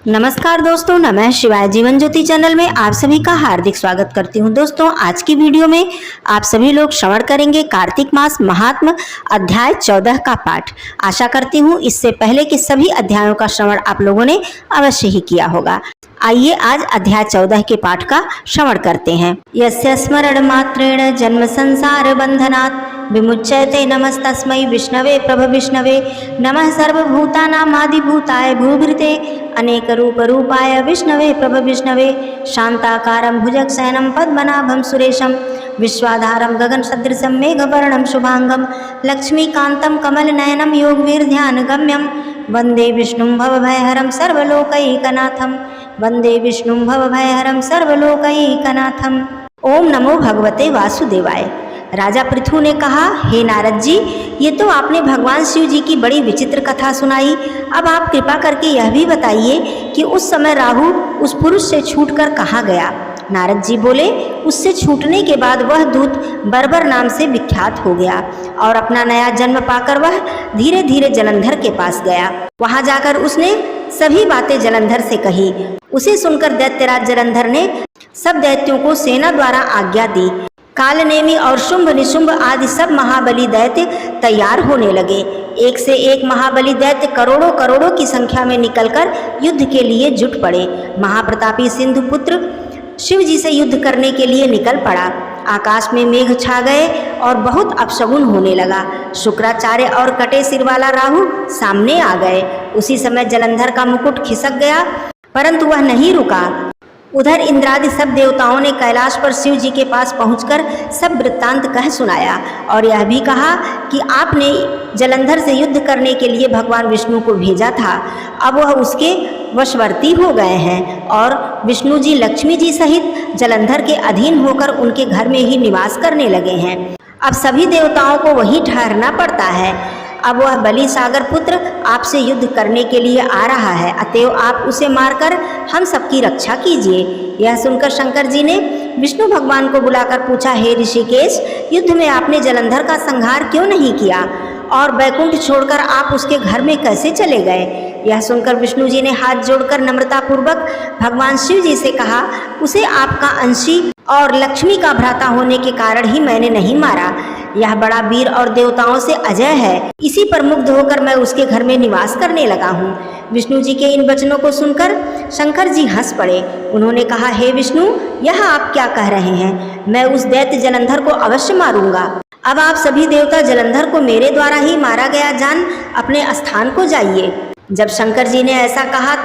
नमस्कार दोस्तों, नमः शिवाय। जीवन ज्योति चैनल में आप सभी का हार्दिक स्वागत करती हूं। दोस्तों, आज की वीडियो में आप सभी लोग श्रवण करेंगे कार्तिक मास महात्म अध्याय 14 का पाठ। आशा करती हूं इससे पहले कि सभी अध्यायों का श्रवण आप लोगों ने अवश्य ही किया होगा। आइए आज अध्याय 14 के पाठ का श्रवण करते हैं। यस्य स्मरण मात्रेण जन्म संसार बंधनात् विमुच्यते नमस्तस्मै विष्णवे प्रभ विष्णवे नमः सर्वभूतानामादिभूताय भूभृते अनेक रूप रूपाय विष्णवे प्रभ विष्णवे शांताकारं भुजगशयनं पद्मनाभं सुरेशं विश्वाधारं गगन सदृशं मेघवर्णं शुभांगं लक्ष्मीकान्तं कमलनयनं योगवीर्ध्यानगम्यं वंदे विष्णुं भवभयहरं सर्वलोकैकनाथं वंदे विष्णुं भवभयहरं सर्वलोकैकनाथं। ओम नमो भगवते वासुदेवाय। राजा पृथु ने कहा, हे नारद जी, ये तो आपने भगवान शिव जी की बड़ी विचित्र कथा सुनाई। अब आप कृपा करके यह भी बताइए कि उस समय राहु उस पुरुष से छूटकर कहाँ गया। नारद जी बोले, उससे छूटने के बाद वह दूत बर्बर नाम से विख्यात हो गया और अपना नया जन्म पाकर वह धीरे धीरे जलंधर के पास गया। वहां जाकर उसने सभी बातें जलंधर से कही। उसे सुनकर दैत्यराज जलंधर ने सब दैत्यों को सेना द्वारा आज्ञा दी। कालनेमी और शुंभ निशुंभ आदि सब महाबली दैत्य तैयार होने लगे। एक से एक महाबली दैत्य करोड़ों करोड़ों की संख्या में निकलकर युद्ध के लिए जुट पड़े। महाप्रतापी सिंधु पुत्र शिव जी से युद्ध करने के लिए निकल पड़ा। आकाश में मेघ छा गए और बहुत अपशगुन होने लगा। शुक्राचार्य और कटे सिर वाला राहु सामने आ गए। उसी समय जलंधर का मुकुट खिसक गया, परंतु वह नहीं रुका। उधर इंद्रादि सब देवताओं ने कैलाश पर शिव जी के पास पहुंचकर सब वृत्तांत कह सुनाया और यह भी कहा कि आपने जलंधर से युद्ध करने के लिए भगवान विष्णु को भेजा था। अब वह उसके वशवर्ती हो गए हैं और विष्णु जी लक्ष्मी जी सहित जलंधर के अधीन होकर उनके घर में ही निवास करने लगे हैं। अब सभी देवताओं को वहीं ठहरना पड़ता है। अब वह बलि सागर पुत्र आपसे युद्ध करने के लिए आ रहा है, अतएव आप उसे मारकर हम सबकी रक्षा कीजिए। यह सुनकर शंकर जी ने विष्णु भगवान को बुलाकर पूछा, हे ऋषिकेश, युद्ध में आपने जलंधर का संहार क्यों नहीं किया और बैकुंठ छोड़कर आप उसके घर में कैसे चले गए। यह सुनकर विष्णु जी ने हाथ जोड़कर नम्रतापूर्वक भगवान शिव जी से कहा, उसे आपका अंशी और लक्ष्मी का भ्राता होने के कारण ही मैंने नहीं मारा। यह बड़ा वीर और देवताओं से अजय है। इसी पर मुग्ध होकर मैं उसके घर में निवास करने लगा हूँ। विष्णु जी के इन वचनों को सुनकर शंकर जी हंस पड़े। उन्होंने कहा, हे विष्णु, यह आप क्या कह रहे हैं? मैं उस दैत्य जलंधर को अवश्य मारूंगा। अब आप सभी देवता जलंधर को मेरे द्वारा ही मारा गया जान अपने स्थान को जाइए। जब शंकर जी ने ऐसा कहा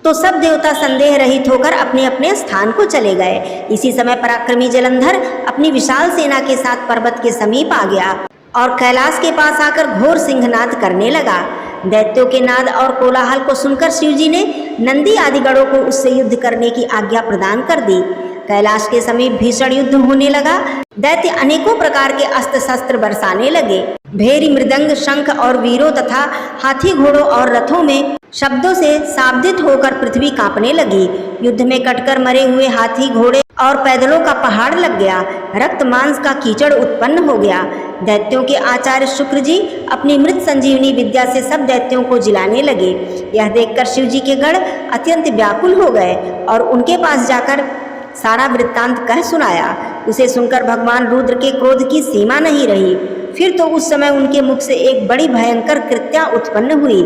तो सब देवता संदेह रहित होकर अपने अपने स्थान को चले गए। इसी समय पराक्रमी जलंधर अपनी विशाल सेना के साथ पर्वत के समीप आ गया और कैलाश के पास आकर घोर सिंहनाद करने लगा। दैत्यों के नाद और कोलाहल को सुनकर शिव जी ने नंदी आदि गणों को उससे युद्ध करने की आज्ञा प्रदान कर दी। कैलाश के समीप भीषण युद्ध होने लगा। दैत्य अनेकों प्रकार के अस्त्र शस्त्र बरसाने लगे। भेरी, मृदंग, शंख और वीरों तथा हाथी घोड़ों और रथों में शब्दों से शाब्दित होकर पृथ्वी कांपने लगी। युद्ध में कटकर मरे हुए हाथी, घोड़े और पैदलों का पहाड़ लग गया। रक्त मांस का कीचड़ उत्पन्न हो गया। दैत्यों के आचार्य शुक्र जी अपनी मृत संजीवनी विद्या से सब दैत्यों को जिलाने लगे। यह देखकर शिव जी के गण अत्यंत व्याकुल हो गए और उनके पास जाकर सारा वृत्तांत कह सुनाया। उसे सुनकर भगवान रुद्र के क्रोध की सीमा नहीं रही। फिर तो उस समय उनके मुख से एक बड़ी भयंकर कृत्या उत्पन्न हुई,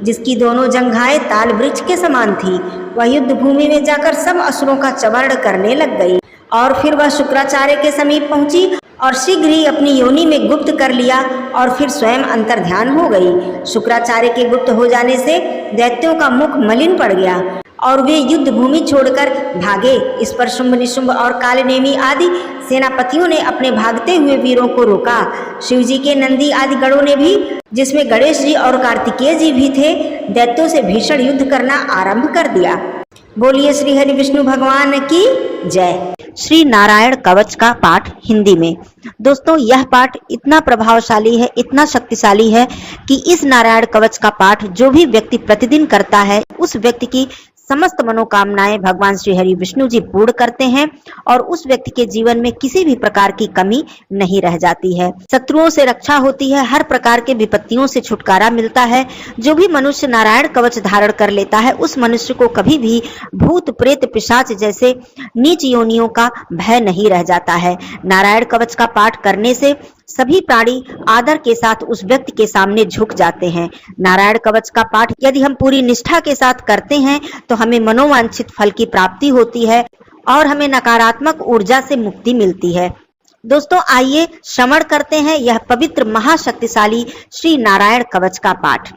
जिसकी दोनों जंघाएं ताल वृक्ष के समान थी। वह युद्ध भूमि में जाकर सब असुरों का चवर्ण करने लग गई और फिर वह शुक्राचार्य के समीप पहुंची और शीघ्र ही अपनी योनि में गुप्त कर लिया और फिर स्वयं अंतर्ध्यान हो गई। शुक्राचार्य के गुप्त हो जाने से दैत्यों का मुख मलिन पड़ गया और वे युद्ध भूमि छोड़कर भागे। इस पर शुंभ निशुंभ और कालनेमी आदि सेनापतियों ने अपने भागते हुए वीरों को रोका। शिव जी के नंदी आदि गणों ने भी, जिसमें गणेश जी और कार्तिकेय जी भी थे, दैत्यों से भीषण युद्ध करना आरंभ कर दिया। बोलिए श्री हरि विष्णु भगवान की जय। श्री नारायण कवच का पाठ हिंदी में। दोस्तों, यह पाठ इतना प्रभावशाली है, इतना शक्तिशाली है कि इस नारायण कवच का पाठ जो भी व्यक्ति प्रतिदिन करता है, उस व्यक्ति की समस्त मनोकामनाएं भगवान श्री हरि विष्णु जी पूर्ण करते हैं और उस व्यक्ति के जीवन में किसी भी प्रकार की कमी नहीं रह जाती है। शत्रुओं से रक्षा होती है, हर प्रकार के विपत्तियों से छुटकारा मिलता है। जो भी मनुष्य नारायण कवच धारण कर लेता है उस मनुष्य को कभी भी भूत प्रेत पिशाच जैसे नीच योनियों का भय नहीं रह जाता है। नारायण कवच का पाठ करने से सभी प्राणी आदर के साथ उस व्यक्ति के सामने झुक जाते हैं। नारायण कवच का पाठ यदि हम पूरी निष्ठा के साथ करते हैं तो हमें मनोवांछित फल की प्राप्ति होती है और हमें नकारात्मक ऊर्जा से मुक्ति मिलती है। दोस्तों आइए श्रवण करते हैं यह पवित्र महाशक्तिशाली श्री नारायण कवच का पाठ।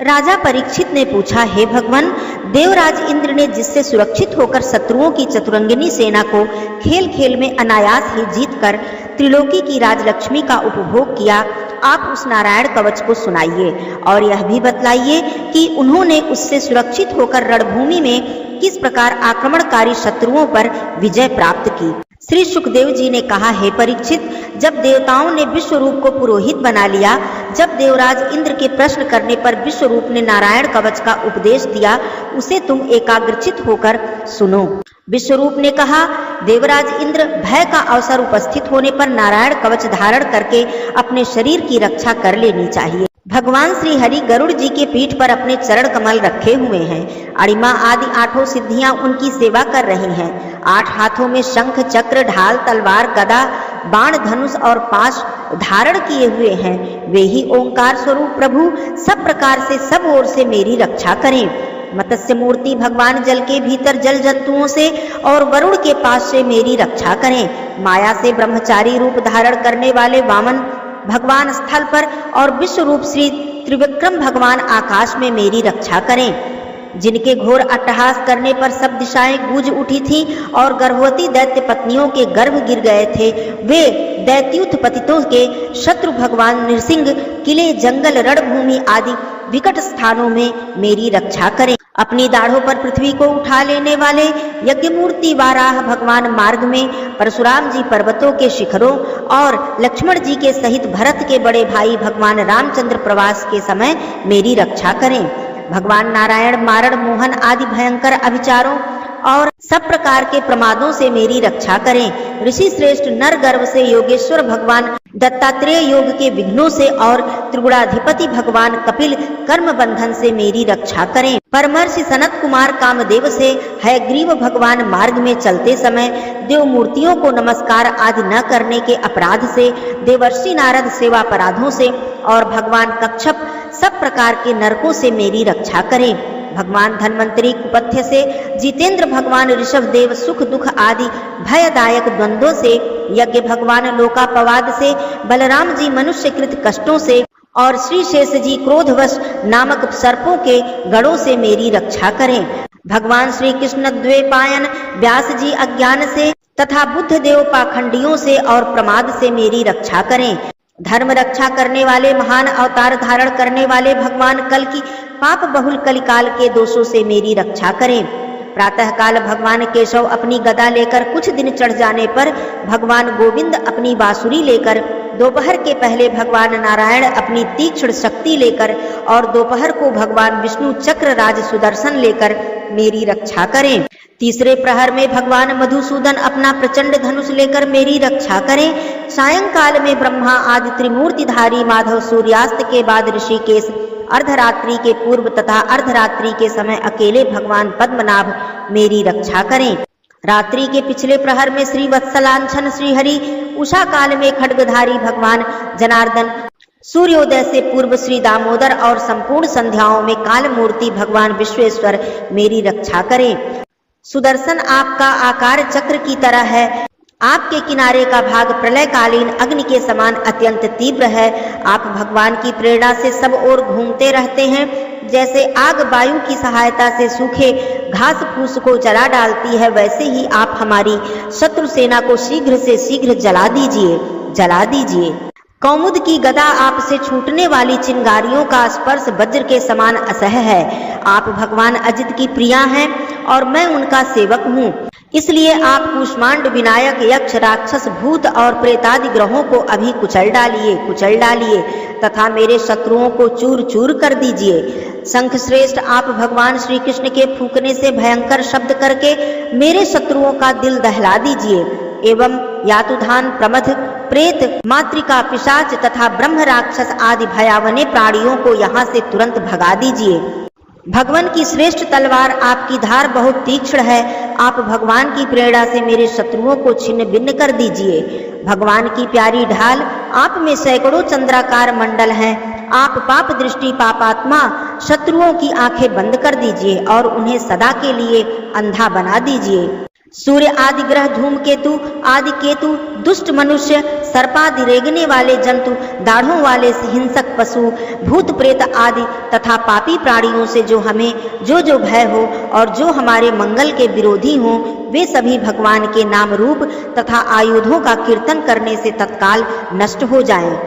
राजा परीक्षित ने पूछा, हे भगवान, देवराज इंद्र ने जिससे सुरक्षित होकर शत्रुओं की चतुरंगिनी सेना को खेल खेल में अनायास ही जीतकर त्रिलोकी की राजलक्ष्मी का उपभोग किया, आप उस नारायण कवच को सुनाइए और यह भी बतलाइए कि उन्होंने उससे सुरक्षित होकर रणभूमि में किस प्रकार आक्रमणकारी शत्रुओं पर विजय प्राप्त की। श्री सुखदेव जी ने कहा, हे परीक्षित, जब देवताओं ने विश्वरूप को पुरोहित बना लिया, जब देवराज इंद्र के प्रश्न करने पर विश्वरूप ने नारायण कवच का उपदेश दिया, उसे तुम एकाग्रचित होकर सुनो। विश्वरूप ने कहा, देवराज इंद्र, भय का अवसर उपस्थित होने पर नारायण कवच धारण करके अपने शरीर की रक्षा कर लेनी चाहिए। भगवान श्री हरि गरुड़ जी के पीठ पर अपने चरण कमल रखे हुए हैं। अणिमा आदि 8 सिद्धियां उनकी सेवा कर रही हैं। 8 हाथों में शंख, चक्र, ढाल, तलवार, गदा, बाण, धनुष और पाश धारण किए हुए हैं। वे ही ओंकार स्वरूप प्रभु सब प्रकार से सब ओर से मेरी रक्षा करें। मत्स्य मूर्ति भगवान जल के भीतर जल जंतुओं से और वरुण के पास से मेरी रक्षा करें। माया से ब्रह्मचारी रूप धारण करने वाले वामन भगवान स्थल पर और विश्व रूप श्री त्रिविक्रम भगवान आकाश में मेरी रक्षा करें। जिनके घोर अट्टहास करने पर सब दिशाएं गूंज उठी थी और गर्भवती दैत्य पत्नियों के गर्भ गिर गए थे, वे दैत्युत पतितों के शत्रु भगवान नृसिंह किले, जंगल, रणभूमि आदि विकट स्थानों में मेरी रक्षा करें। अपनी दाढ़ों पर पृथ्वी को उठा लेने वाले यज्ञमूर्ति वाराह भगवान मार्ग में, परशुराम जी पर्वतों के शिखरों और लक्ष्मण जी के सहित भरत के बड़े भाई भगवान रामचंद्र प्रवास के समय मेरी रक्षा करें। भगवान नारायण मारण, मोहन आदि भयंकर अभिचारों और सब प्रकार के प्रमादों से मेरी रक्षा करें। ऋषि श्रेष्ठ नर गर्भ से योगेश्वर भगवान दत्तात्रेय योग के विघ्नों से और त्रिगुणाधिपति भगवान कपिल कर्म बंधन से मेरी रक्षा करें। परमर्षि सनत कुमार कामदेव से हयग्रीव भगवान मार्ग में चलते समय देव मूर्तियों को नमस्कार आदि न करने के अपराध से, देवर्षि नारद सेवा अपराधों से और भगवान कच्छप सब प्रकार के नरकों से मेरी रक्षा करें। भगवान धन्वंतरी कुपथ्य से, जितेंद्र भगवान ऋषभ देव सुख दुख आदि भयदायक द्वंद्वों से, यज्ञ भगवान लोकापवाद से, बलराम जी मनुष्यकृत कष्टों से और श्री शेष जी क्रोधवश नामक सर्पों के गढ़ों से मेरी रक्षा करें। भगवान श्री कृष्ण द्वैपायन व्यास जी अज्ञान से तथा बुद्ध देव पाखंडियों से और प्रमाद से मेरी रक्षा करें। धर्म रक्षा करने वाले महान अवतार धारण करने वाले भगवान कल की पाप बहुल कलिकाल के दोषों से मेरी रक्षा करें। प्रातः काल भगवान केशव अपनी गदा लेकर कुछ दिन चढ़ जाने पर भगवान गोविंद अपनी बांसुरी लेकर, दोपहर के पहले भगवान नारायण अपनी तीक्ष्ण शक्ति लेकर और दोपहर को भगवान विष्णु चक्र राज सुदर्शन लेकर मेरी रक्षा करें। तीसरे प्रहर में भगवान मधुसूदन अपना प्रचंड धनुष लेकर मेरी रक्षा करें। सायंकाल में ब्रह्मा आदि त्रिमूर्तिधारी माधव सूर्यास्त के बाद ऋषिकेश, अर्धरात्रि के पूर्व तथा अर्धरात्रि के समय अकेले भगवान पद्मनाभ मेरी रक्षा करें। रात्रि के पिछले प्रहर में श्री वत्सलांछन श्री हरि, उषा काल में खड्गधारी भगवान जनार्दन, सूर्योदय से पूर्व श्री दामोदर और संपूर्ण संध्याओं में काल मूर्ति भगवान विश्वेश्वर मेरी रक्षा करें। सुदर्शन आपका आकार चक्र की तरह है। आपके किनारे का भाग प्रलयकालीन अग्नि के समान अत्यंत तीव्र है। आप भगवान की प्रेरणा से सब ओर घूमते रहते हैं। जैसे आग वायु की सहायता से सूखे घास फूस को जला डालती है, वैसे ही आप हमारी शत्रु सेना को शीघ्र से शीघ्र जला दीजिए। कौमुद की गदा आपसे छूटने वाली चिंगारियों का स्पर्श वज्र के समान असह्य है। आप भगवान अजित की प्रिया हैं और मैं उनका सेवक हूँ। इसलिए आप कूष्मांड विनायक यक्ष राक्षस भूत और प्रेतादि ग्रहों को अभी कुचल डालिए तथा मेरे शत्रुओं को चूर चूर कर दीजिए। शंख श्रेष्ठ, आप भगवान श्री कृष्ण के फूंकने से भयंकर शब्द करके मेरे शत्रुओं का दिल दहला दीजिए एवं यातुधान प्रमथ प्रेत मातृका पिशाच तथा ब्रह्म राक्षस आदि भयावने प्राणियों को यहाँ से तुरंत भगा दीजिए। भगवान की श्रेष्ठ तलवार आपकी धार बहुत तीक्ष्ण है, आप भगवान की प्रेरणा से मेरे शत्रुओं को छिन्न भिन्न कर दीजिए। भगवान की प्यारी ढाल, आप में सैकड़ों चंद्राकार मंडल हैं, आप पाप दृष्टि पापात्मा शत्रुओं की आंखें बंद कर दीजिए और उन्हें सदा के लिए अंधा बना दीजिए। सूर्य आदि ग्रह, धूमकेतु आदि केतु, दुष्ट मनुष्य, सर्पादि रेंगने वाले जंतु, दाढ़ों वाले हिंसक पशु, भूत प्रेत आदि तथा पापी प्राणियों से जो हमें जो भय हो और जो हमारे मंगल के विरोधी हों, वे सभी भगवान के नाम रूप तथा आयुधों का कीर्तन करने से तत्काल नष्ट हो जाएं।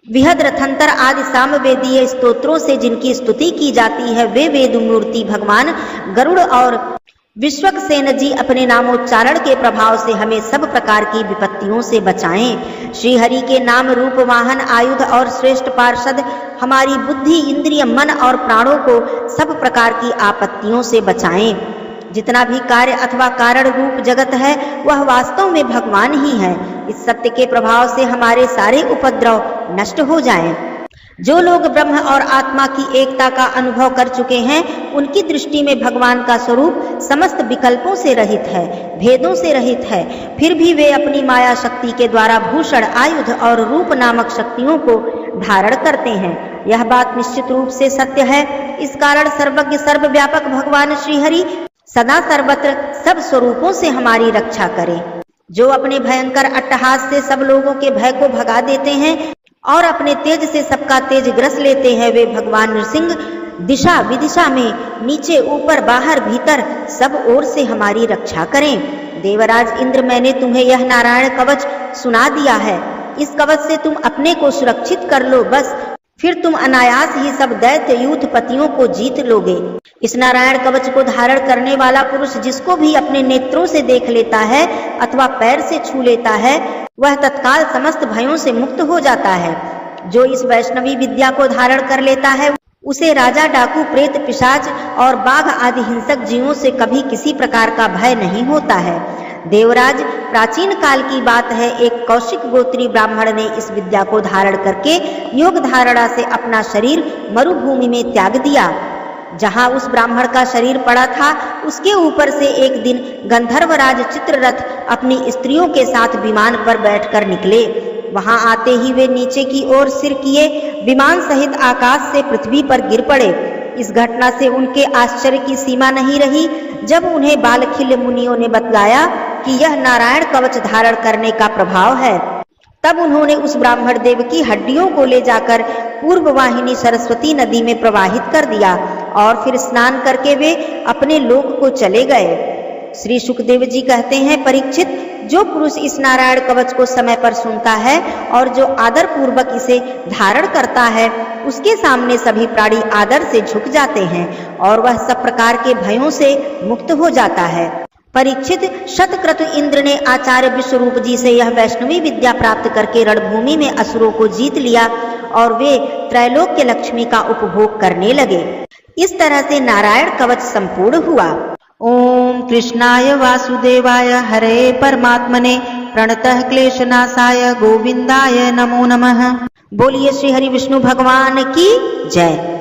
विहद रथंतर आदि सामवेदीय स्तोत्रों से जिनकी स्तुति की जाती है, वे वेद मूर्ति भगवान गरुड़ और विश्वक्सेन जी अपने नामोच्चारण के प्रभाव से हमें सब प्रकार की विपत्तियों से बचाएं। श्री हरि के नाम रूप वाहन आयुध और श्रेष्ठ पार्षद हमारी बुद्धि इंद्रिय मन और प्राणों को सब प्रकार की आपत्तियों से बचाएं। जितना भी कार्य अथवा कारण रूप जगत है वह वास्तव में भगवान ही है। इस सत्य के प्रभाव से हमारे सारे उपद्रव नष्ट हो जाएं। जो लोग ब्रह्म और आत्मा की एकता का अनुभव कर चुके हैं, उनकी दृष्टि में भगवान का स्वरूप समस्त विकल्पों से रहित है, भेदों से रहित है। फिर भी वे अपनी माया शक्ति के द्वारा भूषण आयुध और रूप नामक शक्तियों को धारण करते हैं। यह बात निश्चित रूप से सत्य है। इस कारण सर्वज्ञ सर्वव्यापक भगवान श्रीहरि सदा सर्वत्र सब स्वरूपों से हमारी रक्षा करें। जो अपने भयंकर अट्टहास से सब लोगों के भय को भगा देते हैं और अपने तेज से सबका तेज ग्रस लेते हैं, वे भगवान नृसिंह दिशा विदिशा में नीचे ऊपर बाहर भीतर सब ओर से हमारी रक्षा करें। देवराज इंद्र, मैंने तुम्हें यह नारायण कवच सुना दिया है। इस कवच से तुम अपने को सुरक्षित कर लो, बस फिर तुम अनायास ही सब दैत्य यूथपतियों को जीत लोगे। इस नारायण कवच को धारण करने वाला पुरुष जिसको भी अपने नेत्रों से देख लेता है अथवा पैर से छू लेता है, वह तत्काल समस्त भयों से मुक्त हो जाता है। जो इस वैष्णवी विद्या को धारण कर लेता है, उसे राजा, डाकू, प्रेत, पिशाच और बाघ आदि हिंसक जीवों से कभी किसी प्रकार का भय नहीं होता है। देवराज, प्राचीन काल की बात है, एक कौशिक गोत्री ब्राह्मण ने इस विद्या को धारण करके योग धारणा से अपना शरीर मरुभूमि में त्याग दिया। जहां उस ब्राह्मण का शरीर पड़ा था, उसके ऊपर से एक दिन गंधर्वराज चित्ररथ अपनी स्त्रियों के साथ विमान पर बैठकर निकले। वहां आते ही वे नीचे की ओर सिर किए विमान सहित आकाश से पृथ्वी पर गिर पड़े। इस घटना से उनके आश्चर्य की सीमा नहीं रही। जब उन्हें बालखिल्य मुनियों ने बतलाया कि यह नारायण कवच धारण करने का प्रभाव है, तब उन्होंने उस ब्राह्मण देव की हड्डियों को ले जाकर पूर्व वाहिनी सरस्वती नदी में प्रवाहित कर दिया और फिर स्नान करके वे अपने लोक को चले गए। श्री सुखदेव जी कहते हैं, परीक्षित, जो पुरुष इस नारायण कवच को समय पर सुनता है और जो आदर पूर्वक इसे धारण करता है, उसके सामने सभी प्राणी आदर से झुक जाते हैं और वह सब प्रकार के भयों से मुक्त हो जाता है। परीक्षित, शतक्रतु इंद्र ने आचार्य विश्वरूप जी से यह वैष्णवी विद्या प्राप्त करके रणभूमि में असुरों को जीत लिया और वे त्रैलोक्य लक्ष्मी का उपभोग करने लगे। इस तरह से नारायण कवच संपूर्ण हुआ। ओम कृष्णाय वासुदेवाय हरे परमात्मने प्रणतः क्लेशनाशाय गोविंदाय नमो नमः। बोलिए श्री हरि विष्णु भगवान की जय।